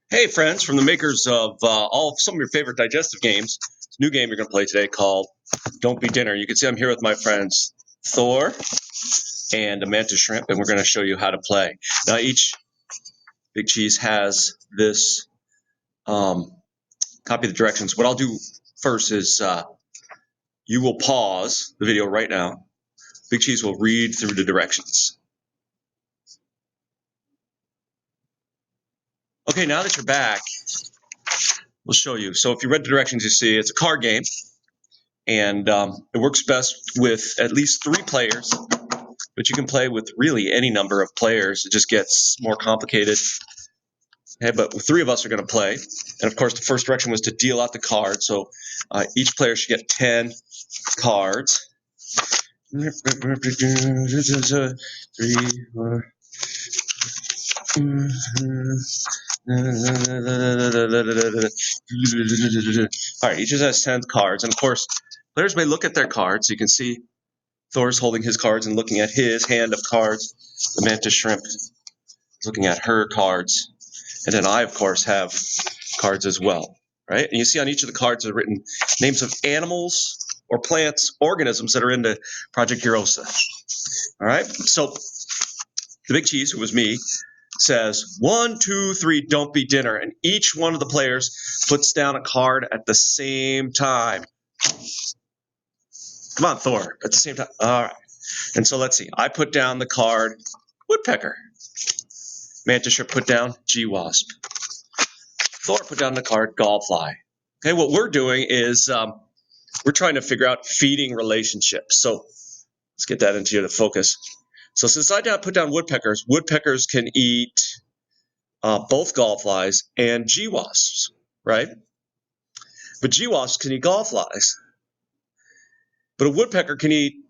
Hey, friends, from the makers of some of your favorite digestive games. It's a new game you're going to play today called Don't Be Dinner. You can see I'm here with my friends Thor and a mantis shrimp, and we're going to show you how to play. Now, each Big Cheese has this copy of the directions. What I'll do first is you will pause the video right now. Big Cheese will read through the directions. Okay, now that you're back, we'll show you. So if you read the directions, you see it's a card game. And it works best with at least 3 players, but you can play with really any number of players. It just gets more complicated. Okay, but 3 of us are going to play. And of course, the first direction was to deal out the cards. So each player should get 10 cards. 3, 4. All right, each of us has 10 cards. And of course, players may look at their cards. You can see Thor's holding his cards and looking at his hand of cards. The mantis shrimp is looking at her cards. And then I, of course, have cards as well, right? And you see on each of the cards are written names of animals or plants, organisms that are into Project Eurosa. All right? So the Big Cheese, who was me, says 1, 2, 3, don't be dinner. And each one of the players puts down a card at the same time. Come on, Thor, at the same time. All right. And so let's see. I put down the card woodpecker. Mantis shrimp put down G-wasp. Thor put down the card gallfly. Okay, what we're doing is we're trying to figure out feeding relationships. So let's get that into the focus. So since I put down woodpeckers, woodpeckers can eat both gallflies and G-wasps, right? But G-wasps can eat gallflies. But a woodpecker can eat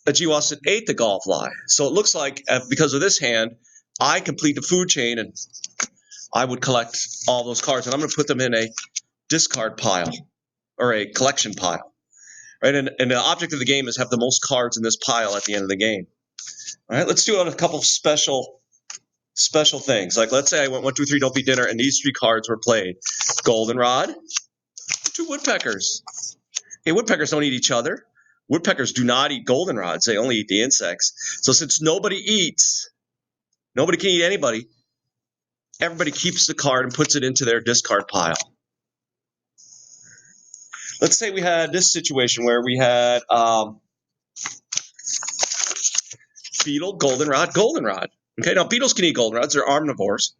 a G-wasp that ate the gallfly. So it looks like because of this hand, I complete the food chain and I would collect all those cards, and I'm going to put them in a discard pile or a collection pile, right? And the object of the game is have the most cards in this pile at the end of the game. All right, let's do a couple special things. Like let's say I went 1, 2, 3, don't be dinner, and these 3 cards were played. Goldenrod, 2 woodpeckers. Hey, woodpeckers don't eat each other. Woodpeckers do not eat goldenrods. They only eat the insects. So since nobody can eat anybody, everybody keeps the card and puts it into their discard pile. Let's say we had this situation where we had beetle, goldenrod. Okay, now beetles can eat goldenrods. They're omnivores.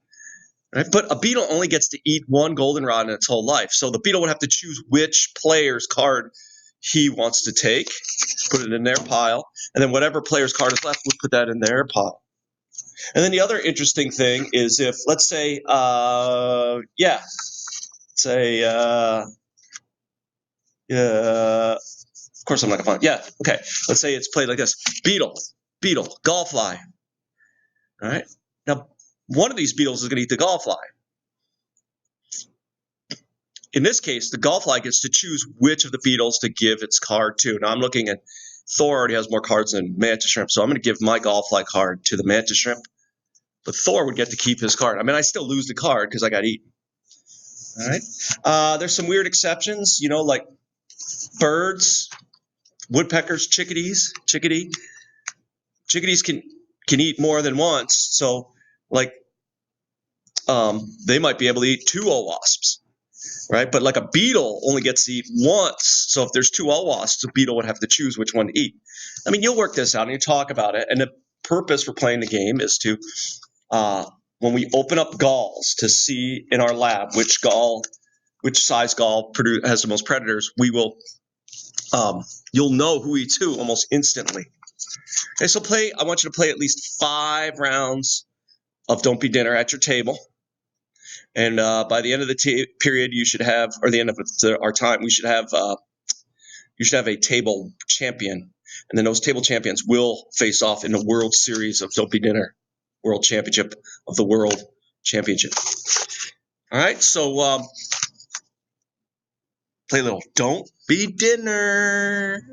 Right? But a beetle only gets to eat 1 goldenrod in its whole life. So the beetle would have to choose which player's card he wants to take, put it in their pile, and then whatever player's card is left would put that in their pile. And then the other interesting thing is if, let's say, of course I'm not going to find it. Yeah, okay. Let's say it's played like this. Beetle, gallfly. All right. Now, one of these beetles is going to eat the gallfly. In this case, the gallfly gets to choose which of the beetles to give its card to. Now, I'm looking at Thor already has more cards than mantis shrimp, so I'm going to give my gallfly card to the mantis shrimp. But Thor would get to keep his card. I mean, I still lose the card because I got eaten. All right. There's some weird exceptions, like birds, woodpeckers, chickadees. Chickadees can eat more than once, so like they might be able to eat 2 wasps, right? But like a beetle only gets to eat once, so if there's 2 wasps, the beetle would have to choose which one to eat. I mean, you'll work this out and you talk about it, and the purpose for playing the game is to when we open up galls to see in our lab which size gall has the most predators, we will you'll know who eats who almost instantly. Okay, so I want you to play at least 5 rounds of Don't Be Dinner at your table. And by the end of the period, you should have, or the end of our time, you should have a table champion. And then those table champions will face off in the World Series of Don't Be Dinner, World Championship of the World Championship. All right, so play a little Don't Be Dinner.